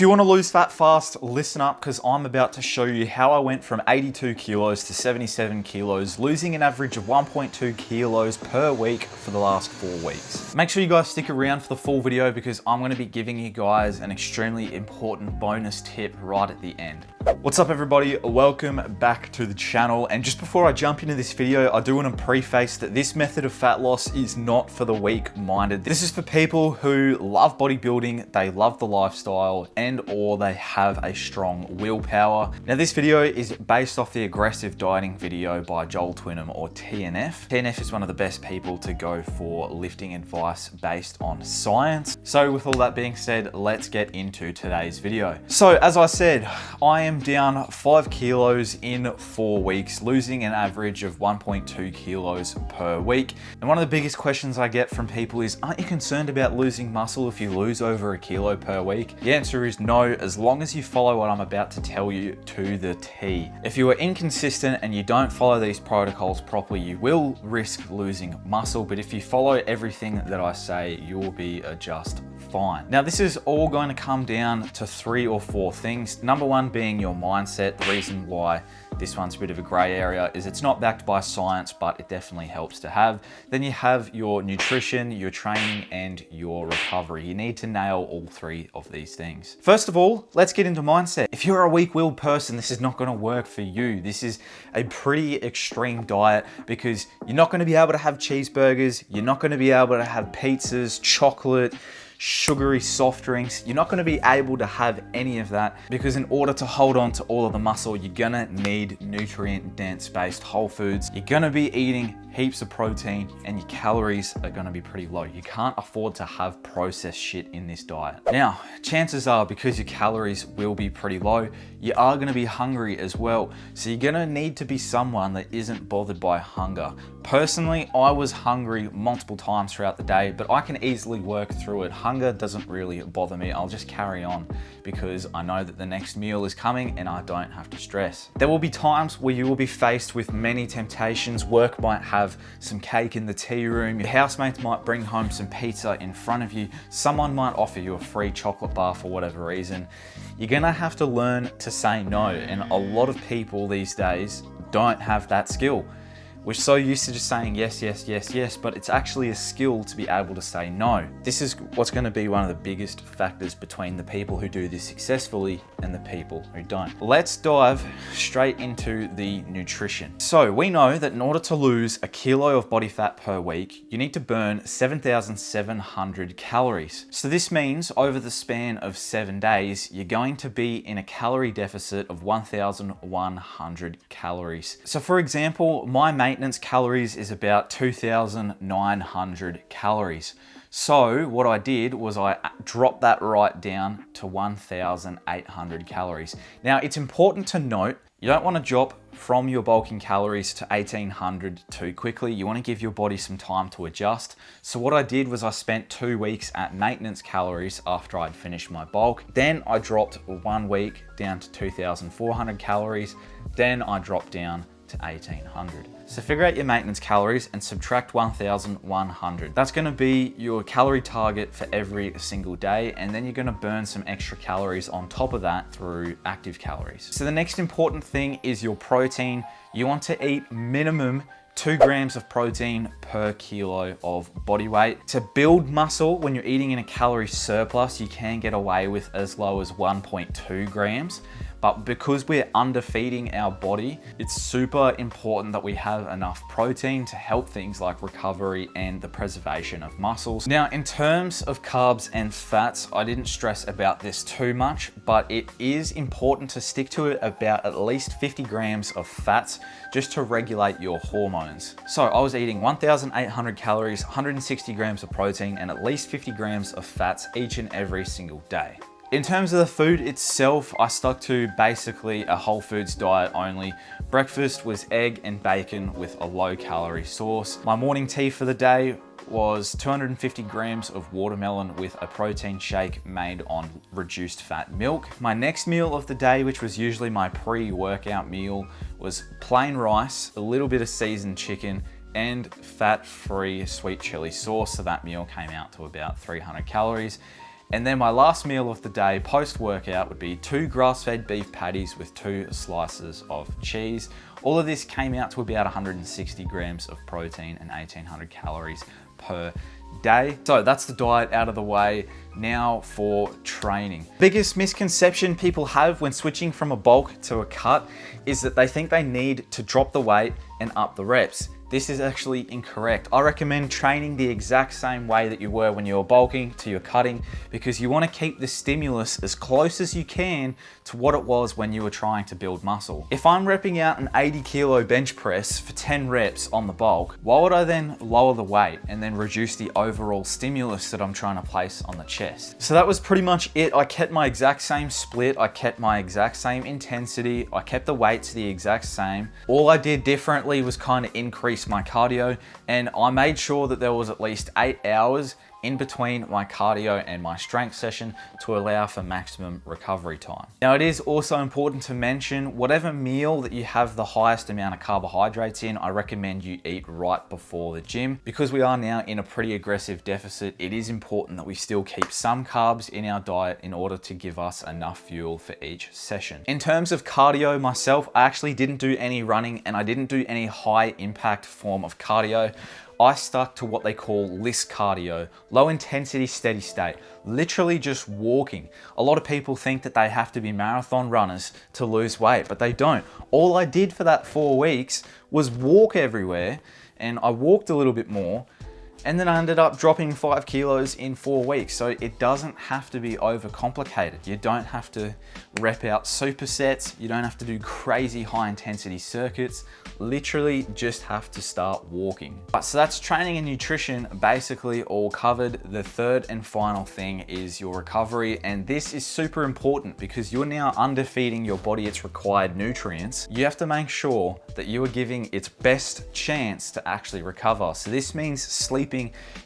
If you want to lose fat fast, listen up, because I'm about to show you how I went from 82 kilos to 77 kilos, losing an average of 1.2 kilos per week for the last 4 weeks. Make sure you guys stick around for the full video, because I'm going to be giving you guys an extremely important bonus tip right at the end. What's up everybody, welcome back to the channel. And just before I jump into this video, I do want to preface that this method of fat loss is not for the weak-minded. This is for people who love bodybuilding, they love the lifestyle, and or they have a strong willpower. Now this video is based off the Aggressive dieting video by Joel Twinham, or TNF. TNF is one of the best people to go for lifting advice based on science. So with all that being said, let's get into today's video. So as I said, I am down 5 kilos in 4 weeks, losing an average of 1.2 kilos per week. And one of the biggest questions I get from people is, aren't you concerned about losing muscle if you lose over a kilo per week? The answer is no, as long as you follow what I'm about to tell you to the T. If you are inconsistent and you don't follow these protocols properly, you will risk losing muscle, but if you follow everything that I say, you will be just fine. Now this is all going to come down to 3 or 4 things. Number one being your mindset. The reason why this one's a bit of a gray area is it's not backed by science, but it definitely helps to have. Then you have your nutrition, your training, and your recovery. You need to nail all 3 of these things. First of all, let's get into mindset. If you're a weak-willed person, this is not going to work for you. This is a pretty extreme diet because you're not going to be able to have cheeseburgers, you're not going to be able to have pizzas, chocolate, sugary soft drinks. You're not going to be able to have any of that, because in order to hold on to all of the muscle, you're going to need nutrient dense based whole foods. You're going to be eating heaps of protein, and your calories are going to be pretty low. You can't afford to have processed shit in this diet. Now, chances are, because your calories will be pretty low, you are going to be hungry as well. So you're going to need to be someone that isn't bothered by hunger. Personally, I was hungry multiple times throughout the day, but I can easily work through it. Hunger doesn't really bother me. I'll just carry on because I know that the next meal is coming and I don't have to stress. There will be times where you will be faced with many temptations. Work might have some cake in the tea room. Your housemates might bring home some pizza in front of you. Someone might offer you a free chocolate bar for whatever reason. You're gonna have to learn to say no. And a lot of people these days don't have that skill. We're so used to just saying yes, yes, yes, yes, but it's actually a skill to be able to say no. This is what's going to be one of the biggest factors between the people who do this successfully and the people who don't. Let's dive straight into the nutrition. So we know that in order to lose a kilo of body fat per week, you need to burn 7,700 calories. So this means over the span of 7 days, you're going to be in a calorie deficit of 1,100 calories. So for example, my maintenance calories is about 2,900 calories. So what I did was I dropped that right down to 1,800 calories. Now it's important to note, you don't want to drop from your bulking calories to 1,800 too quickly. You want to give your body some time to adjust. So what I did was I spent 2 weeks at maintenance calories after I'd finished my bulk. Then I dropped 1 week down to 2,400 calories. Then I dropped down to 1,800. So figure out your maintenance calories and subtract 1,100. That's gonna be your calorie target for every single day, and then you're gonna burn some extra calories on top of that through active calories. So the next important thing is your protein. You want to eat minimum 2 grams of protein per kilo of body weight. To build muscle, when you're eating in a calorie surplus, you can get away with as low as 1.2 grams. But because we're underfeeding our body, it's super important that we have enough protein to help things like recovery and the preservation of muscles. Now, in terms of carbs and fats, I didn't stress about this too much, but it is important to stick to it about at least 50 grams of fats just to regulate your hormones. So I was eating 1,800 calories, 160 grams of protein, and at least 50 grams of fats each and every single day. In terms of the food itself, I stuck to basically a whole foods diet only. Breakfast was egg and bacon with a low calorie sauce. My morning tea for the day was 250 grams of watermelon with a protein shake made on reduced fat milk. My next meal of the day, which was usually my pre-workout meal, was plain rice, a little bit of seasoned chicken, and fat-free sweet chili sauce. So that meal came out to about 300 calories. And then my last meal of the day post-workout would be 2 grass-fed beef patties with 2 slices of cheese. All of this came out to about 160 grams of protein and 1800 calories per day. So that's the diet out of the way. Now for training. Biggest misconception people have when switching from a bulk to a cut is that they think they need to drop the weight and up the reps. This is actually incorrect. I recommend training the exact same way that you were when you were bulking to your cutting, because you want to keep the stimulus as close as you can to what it was when you were trying to build muscle. If I'm repping out an 80 kilo bench press for 10 reps on the bulk, why would I then lower the weight and then reduce the overall stimulus that I'm trying to place on the chest? So that was pretty much it. I kept my exact same split. I kept my exact same intensity. I kept the weights the exact same. All I did differently was kind of increase my cardio, and I made sure that there was at least 8 hours in between my cardio and my strength session to allow for maximum recovery time. Now, it is also important to mention whatever meal that you have the highest amount of carbohydrates in, I recommend you eat right before the gym. Because we are now in a pretty aggressive deficit, it is important that we still keep some carbs in our diet in order to give us enough fuel for each session. In terms of cardio myself, I actually didn't do any running and I didn't do any high impact form of cardio. I stuck to what they call LISS cardio, low intensity, steady state, literally just walking. A lot of people think that they have to be marathon runners to lose weight, but they don't. All I did for that 4 weeks was walk everywhere, and I walked a little bit more, and then I ended up dropping 5 kilos in 4 weeks. So it doesn't have to be overcomplicated. You don't have to rep out supersets. You don't have to do crazy high intensity circuits. Literally just have to start walking. Right, so that's training and nutrition basically all covered. The third and final thing is your recovery. And this is super important because you're now underfeeding your body its required nutrients. You have to make sure that you are giving its best chance to actually recover. So this means sleeping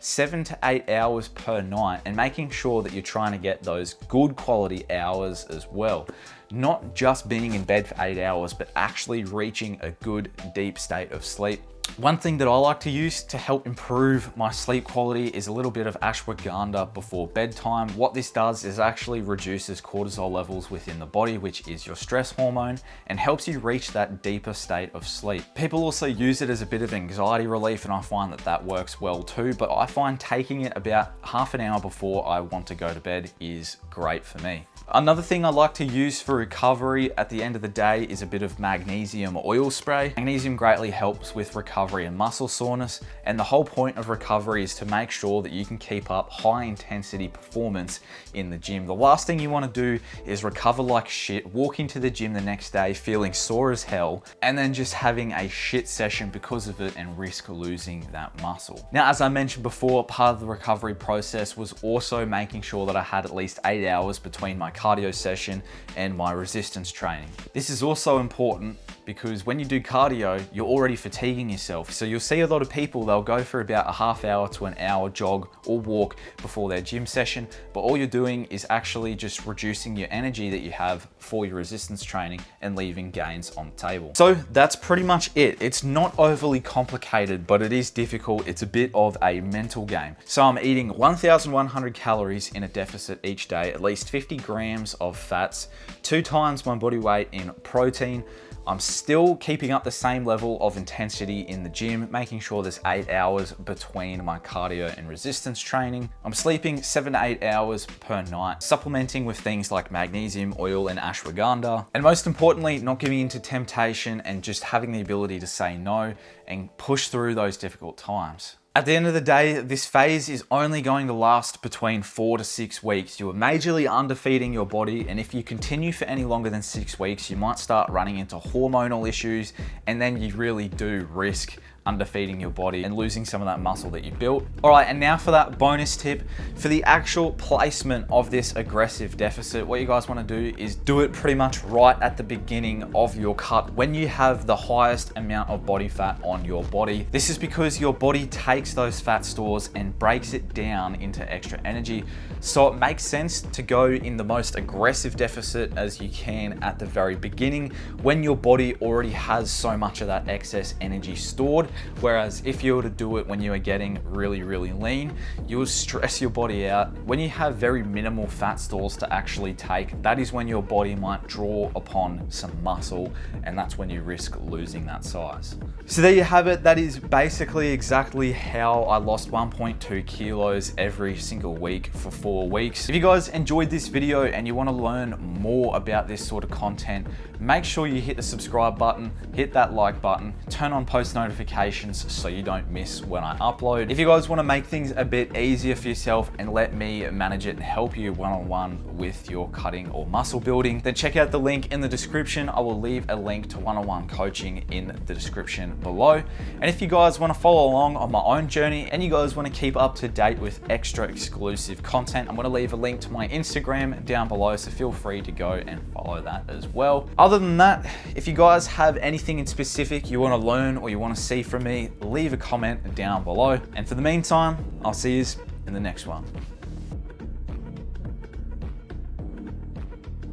7 to 8 hours per night and making sure that you're trying to get those good quality hours as well. Not just being in bed for 8 hours, but actually reaching a good deep state of sleep. One thing that I like to use to help improve my sleep quality is a little bit of ashwagandha before bedtime. What this does is actually reduces cortisol levels within the body, which is your stress hormone, and helps you reach that deeper state of sleep. People also use it as a bit of anxiety relief, and I find that that works well too, but I find taking it about half an hour before I want to go to bed is great for me. Another thing I like to use for recovery at the end of the day is a bit of magnesium oil spray. Magnesium greatly helps with recovery and muscle soreness, and the whole point of recovery is to make sure that you can keep up high intensity performance in the gym. The last thing you want to do is recover like shit, walk into the gym the next day feeling sore as hell, and then just having a shit session because of it and risk losing that muscle. Now, as I mentioned before, part of the recovery process was also making sure that I had at least 8 hours between my cardio session and my resistance training. This is also important because when you do cardio, you're already fatiguing yourself. So you'll see a lot of people, they'll go for about a half hour to an hour jog or walk before their gym session, but all you're doing is actually just reducing your energy that you have for your resistance training and leaving gains on the table. So that's pretty much it. It's not overly complicated, but it is difficult. It's a bit of a mental game. So I'm eating 1,100 calories in a deficit each day, at least 50 grams of fats, 2 times my body weight in protein. I'm still keeping up the same level of intensity in the gym, making sure there's 8 hours between my cardio and resistance training. I'm sleeping 7 to 8 hours per night, supplementing with things like magnesium oil and ashwagandha. And most importantly, not giving into temptation and just having the ability to say no and push through those difficult times. At the end of the day, this phase is only going to last between 4 to 6 weeks. You are majorly underfeeding your body, and if you continue for any longer than 6 weeks, you might start running into hormonal issues, and then you really do risk underfeeding your body and losing some of that muscle that you built. All right, and now for that bonus tip. For the actual placement of this aggressive deficit, what you guys want to do is do it pretty much right at the beginning of your cut when you have the highest amount of body fat on your body. This is because your body takes those fat stores and breaks it down into extra energy. So it makes sense to go in the most aggressive deficit as you can at the very beginning when your body already has so much of that excess energy stored. Whereas if you were to do it when you are getting really, really lean, you will stress your body out. When you have very minimal fat stores to actually take, that is when your body might draw upon some muscle, and that's when you risk losing that size. So there you have it. That is basically exactly how I lost 1.2 kilos every single week for 4 weeks. If you guys enjoyed this video and you want to learn more about this sort of content, make sure you hit the subscribe button, hit that like button, turn on post notifications so you don't miss when I upload. If you guys want to make things a bit easier for yourself and let me manage it and help you one-on-one with your cutting or muscle building, then check out the link in the description. I will leave a link to one-on-one coaching in the description below. And if you guys want to follow along on my own journey and you guys want to keep up to date with extra exclusive content, I'm going to leave a link to my Instagram down below, so feel free to go and follow that as well. Other than that, if you guys have anything in specific you want to learn or you want to see from me, leave a comment down below. And for the meantime, I'll see you in the next one.